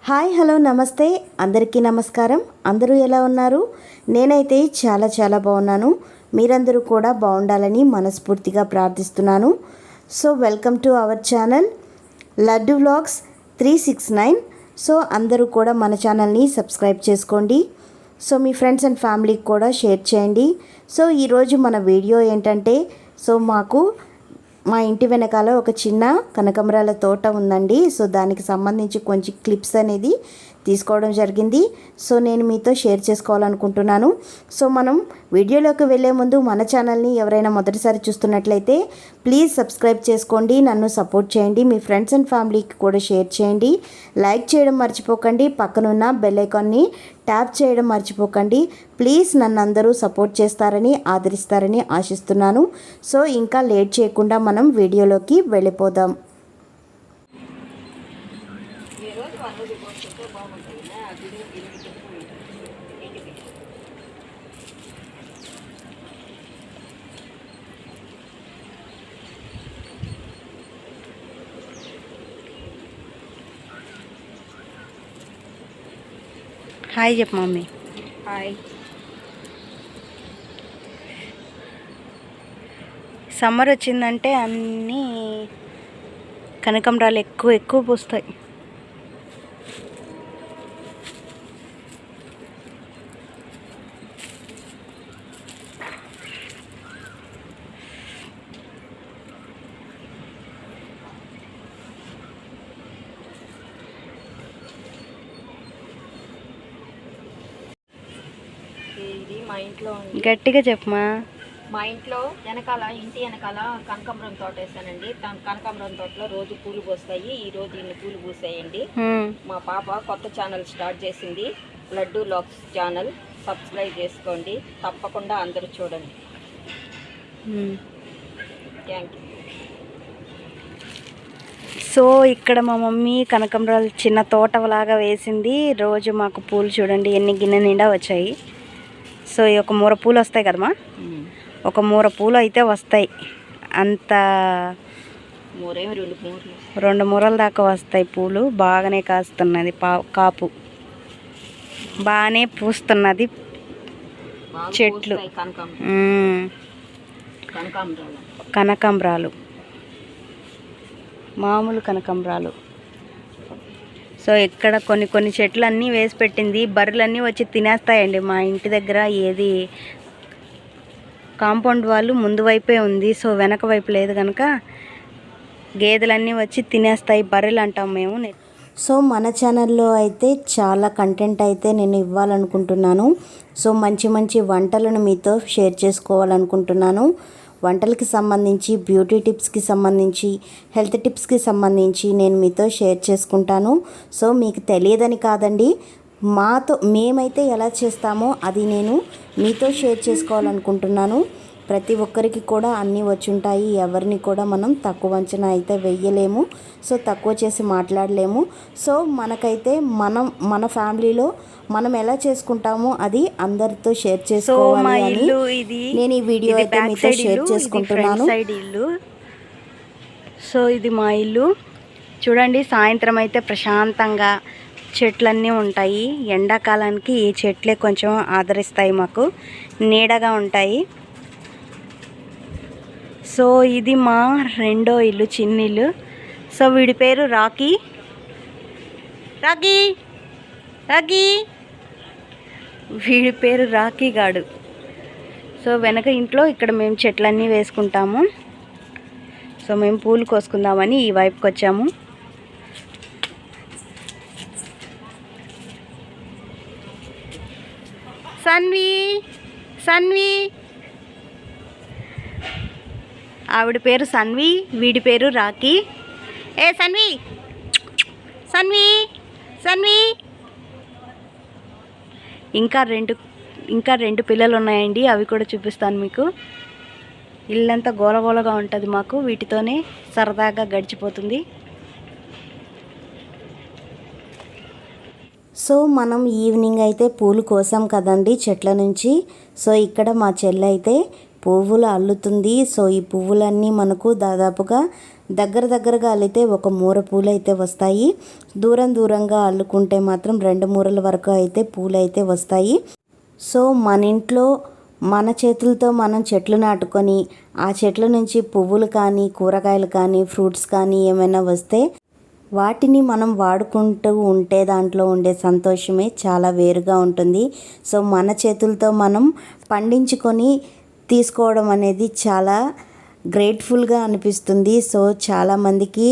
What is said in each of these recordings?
Hi hello నమస్తే అందరికీ నమస్కారం. అందరూ ఎలా ఉన్నారు? నేనైతే చాలా బాగున్నాను. మీరందరూ కూడా బాగుండాలని మనస్ఫూర్తిగా ప్రార్థిస్తున్నాను. So welcome to our channel laddu vlogs 369. So అందరూ కూడా మన ఛానల్ని సబ్స్క్రైబ్ చేసుకోండి. సో మీ ఫ్రెండ్స్ అండ్ ఫ్యామిలీకి కూడా షేర్ చేయండి. సో ఈరోజు మన వీడియో ఏంటంటే, సో మా ఇంటి వెనకాల ఒక చిన్న కనకాంబరాల తోట ఉందండి. సో దానికి సంబంధించి కొంచెం క్లిప్స్ అనేది తీసుకోవడం జరిగింది. సో నేను మీతో షేర్ చేసుకోవాలనుకుంటున్నాను. సో మనం వీడియోలోకి వెళ్ళే ముందు మన ఛానల్ని ఎవరైనా మొదటిసారి చూస్తున్నట్లయితే ప్లీజ్ సబ్స్క్రైబ్ చేసుకోండి, నన్ను సపోర్ట్ చేయండి, మీ ఫ్రెండ్స్ అండ్ ఫ్యామిలీకి కూడా షేర్ చేయండి, లైక్ చేయడం మర్చిపోకండి, పక్కనున్న బెల్ ఐకాన్ని ట్యాప్ చేయడం మర్చిపోకండి. ప్లీజ్ నన్ను అందరూ సపోర్ట్ చేస్తారని ఆదరిస్తారని ఆశిస్తున్నాను. సో ఇంకా లేట్ చేయకుండా మనం వీడియోలోకి వెళ్ళిపోదాం. హాయ్ చెప్పు మమ్మీ. హాయ్. సమ్మర్ వచ్చిందంటే అన్నీ కనకాంబరాలు ఎక్కువ పూస్తాయి. ఇది మా ఇంట్లో ఉంది. గట్టిగా చెప్పమా. మా ఇంట్లో ఇంటి వెనకాల కనకాంబరం తోట వేసానండి. కనకాంబరం తోటలో రోజు పూలు పూస్తాయి. ఈ రోజు ఇన్ని పూలు పూసాయండి. మా పాప కొత్త ఛానల్ స్టార్ట్ చేసింది, లడ్డు వ్లాగ్స్ ఛానల్. సబ్స్క్రైబ్ చేసుకోండి, తప్పకుండా అందరూ చూడండి. Thank you. సో ఇక్కడ మా మమ్మీ కనకాంబరాలు చిన్న తోటలాగా వేసింది. రోజు మాకు పూలు చూడండి ఎన్ని గిన్నె నిండా వచ్చాయి. సో ఈ ఒక మూర పూలు వస్తాయి కదమ్మా, ఒక మూర పూలు అయితే వస్తాయి. అంత 2 మూరల దాకా వస్తాయి పూలు. బాగానే కాస్తున్నది, కాపు బాగానే పూస్తున్నది చెట్లు. కనకాంబరాలు మామూలు కనకాంబరాలు. సో ఇక్కడ కొన్ని చెట్లు అన్నీ వేసి పెట్టింది. బర్రెలన్నీ వచ్చి తినేస్తాయండి. మా ఇంటి దగ్గర ఏది కాంపౌండ్ వాళ్ళు ముందు వైపే ఉంది, సో వెనక వైపు లేదు కనుక గేదెలన్నీ వచ్చి తినేస్తాయి. బర్రెలు అంటాం మేము. సో మన ఛానల్లో అయితే చాలా కంటెంట్ అయితే నేను ఇవ్వాలనుకుంటున్నాను. సో మంచి వంటలను మీతో షేర్ చేసుకోవాలనుకుంటున్నాను. వంటలకి సంబంధించి, బ్యూటీ టిప్స్కి సంబంధించి, హెల్త్ టిప్స్కి సంబంధించి నేను మీతో షేర్ చేసుకుంటాను. సో మీకు తెలియదని కాదండి, మేమైతే ఎలా చేస్తామో అది నేను మీతో షేర్ చేసుకోవాలనుకుంటున్నాను. ప్రతి ఒక్కరికి కూడా అన్నీ వచ్చుంటాయి. ఎవరిని కూడా మనం తక్కువ అంచనా అయితే వెయ్యలేము. సో తక్కువ చేసి మాట్లాడలేము. సో మనకైతే మన ఫ్యామిలీలో మనం ఎలా చేసుకుంటామో అది అందరితో షేర్ చేసుకోవాలి అని నేను ఈ వీడియో అయితే మీతో షేర్ చేసుకుంటున్నాను. సో ఇది మా ఇల్లు చూడండి. సాయంత్రం అయితే ప్రశాంతంగా చెట్లన్నీ ఉంటాయి. ఎండాకాలానికి ఈ చెట్లే కొంచెం ఆదరిస్తాయి, మాకు నీడగా ఉంటాయి. సో ఇది మా రెండో ఇల్లు, చిన్నిల్లు. సో వీడి పేరు రాకీ. వీడి పేరు రాకీ గాడు. సో వెనక ఇంట్లో ఇక్కడ మేము చెట్లన్నీ వేసుకుంటాము. సో మేము పూలు కోసుకుందామని ఈ వైపుకి వచ్చాము. సన్వి ఆవిడ పేరు సన్వి, వీడి పేరు రాకీ. ఏ సన్వి ఇంకా రెండు పిల్లలు ఉన్నాయండి, అవి కూడా చూపిస్తాను మీకు. ఇల్లంతా గోలగోలగా ఉంటుంది మాకు. వీటితోనే సరదాగా గడిచిపోతుంది. సో మనం ఈవినింగ్ అయితే పూలు కోసాం కదండి చెట్ల నుంచి. సో ఇక్కడ మా చెల్లి అయితే పువ్వులు అల్లుతుంది. సో ఈ పువ్వులన్నీ మనకు దాదాపుగా దగ్గరగా అల్లితే ఒక మూర పూలు అయితే వస్తాయి. దూరంగా అల్లుకుంటే మాత్రం 2 మూరల వరకు అయితే పూలు అయితే వస్తాయి. సో మన ఇంట్లో మన చేతులతో మనం చెట్లు నాటుకొని ఆ చెట్ల నుంచి పువ్వులు కానీ, కూరగాయలు కానీ, ఫ్రూట్స్ కానీ ఏమైనా వస్తే వాటిని మనం వాడుకుంటూ ఉంటే దాంట్లో ఉండే సంతోషమే చాలా వేరుగా ఉంటుంది. సో మన చేతులతో మనం పండించుకొని తీసుకోవడం అనేది చాలా గ్రేట్ఫుల్గా అనిపిస్తుంది. సో చాలామందికి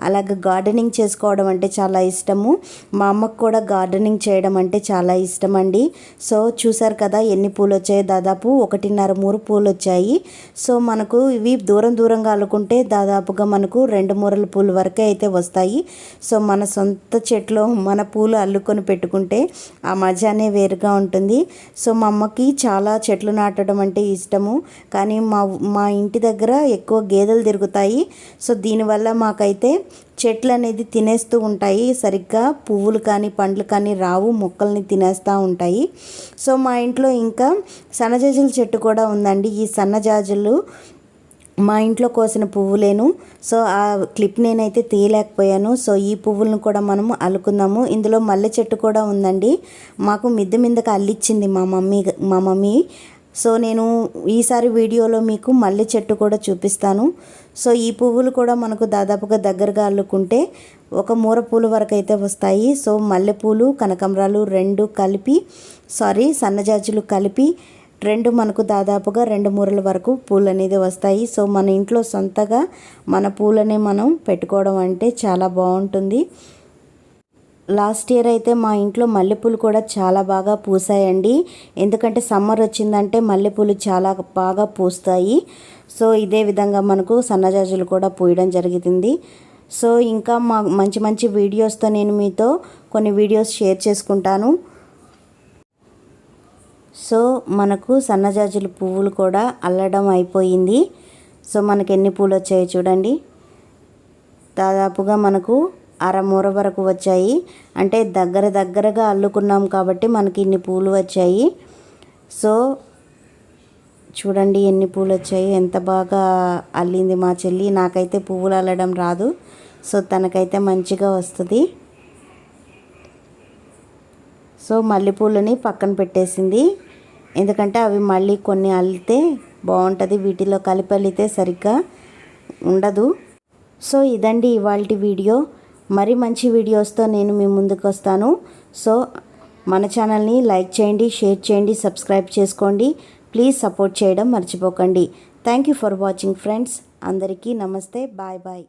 అలాగ గార్డెనింగ్ చేసుకోవడం అంటే చాలా ఇష్టము. మా అమ్మకు కూడా గార్డెనింగ్ చేయడం అంటే చాలా ఇష్టం అండి. సో చూసారు కదా ఎన్ని పూలు వచ్చాయి, దాదాపు 1.5 మూర పూలు వచ్చాయి. సో మనకు ఇవి దూరంగా అల్లుకుంటే దాదాపుగా మనకు 2 మూరల పూలు వరకే అయితే వస్తాయి. సో మన సొంత చెట్లో మన పూలు అల్లుకొని పెట్టుకుంటే ఆ మజానే వేరుగా ఉంటుంది. సో మా అమ్మకి చాలా చెట్లు నాటడం అంటే ఇష్టము. కానీ మా ఇంటి దగ్గర ఎక్కువ గేదెలు తిరుగుతాయి. సో దీనివల్ల మాకైతే చెట్లు అనేది తినేస్తూ ఉంటాయి. సరిగ్గా పువ్వులు కానీ పండ్లు కానీ రావు, మొక్కల్ని తినేస్తూ ఉంటాయి. సో మా ఇంట్లో ఇంకా సన్నజాజుల చెట్టు కూడా ఉందండి. ఈ సన్నజాజులు మా ఇంట్లో కోసిన పువ్వులేను. సో ఆ క్లిప్ నేనైతే తీయలేకపోయాను. సో ఈ పువ్వులను కూడా మనము అల్లుకుందాము. ఇందులో మల్లె చెట్టు కూడా ఉందండి. మాకు మిద్దెకు అల్లిచ్చింది మా మమ్మీ. సో నేను ఈసారి వీడియోలో మీకు మల్లె చెట్టు కూడా చూపిస్తాను. సో ఈ పువ్వులు కూడా మనకు దాదాపుగా దగ్గరగా అల్లుకుంటే ఒక మూర పూలు వరకు అయితే వస్తాయి. సో మల్లెపూలు, కనకాంబరాలు 2 కలిపి సన్నజాజులు కలిపి 2 మనకు దాదాపుగా 2 మూరల వరకు పూలు అనేది వస్తాయి. సో మన ఇంట్లో సొంతగా మన పూలనే మనం పెట్టుకోవడం అంటే చాలా బాగుంటుంది. లాస్ట్ ఇయర్ అయితే మా ఇంట్లో మల్లెపూలు కూడా చాలా బాగా పూసాయండి. ఎందుకంటే సమ్మర్ వచ్చిందంటే మల్లెపూలు చాలా బాగా పూస్తాయి. సో ఇదే విధంగా మనకు సన్నజాజులు కూడా పూయడం జరుగుతుంది. సో ఇంకా మంచి వీడియోస్తో నేను మీతో కొన్ని వీడియోస్ షేర్ చేసుకుంటాను. సో మనకు సన్నజాజుల పువ్వులు కూడా అల్లడం అయిపోయింది. సో మనకు ఎన్ని పూలు వచ్చాయో చూడండి. దాదాపుగా మనకు 1/2 మూర వరకు వచ్చాయి. అంటే దగ్గరగా అల్లుకున్నాం కాబట్టి మనకి ఇన్ని పూలు వచ్చాయి. సో చూడండి ఎన్ని పూలు వచ్చాయి, ఎంత బాగా అల్లింది మా చెల్లి. నాకైతే పువ్వులు అల్లడం రాదు. సో తనకైతే మంచిగా వస్తుంది. సో మల్లెపూలని పక్కన పెట్టేసింది. ఎందుకంటే అవి మళ్ళీ కొన్ని అల్లితే బాగుంటుంది, వీటిలో కలిపి అల్లితే సరిగ్గా ఉండదు. సో ఇదండి ఇవాల్టి వీడియో. మరి మంచి వీడియోస్తో నేను మీ ముందుకు వస్తాను. సో మన ఛానల్ని లైక్ చేయండి, షేర్ చేయండి, సబ్స్క్రైబ్ చేసుకోండి. ప్లీజ్ సపోర్ట్ చేయడం మర్చిపోకండి. Thank you for watching friends. అందరికీ నమస్తే. బాయ్.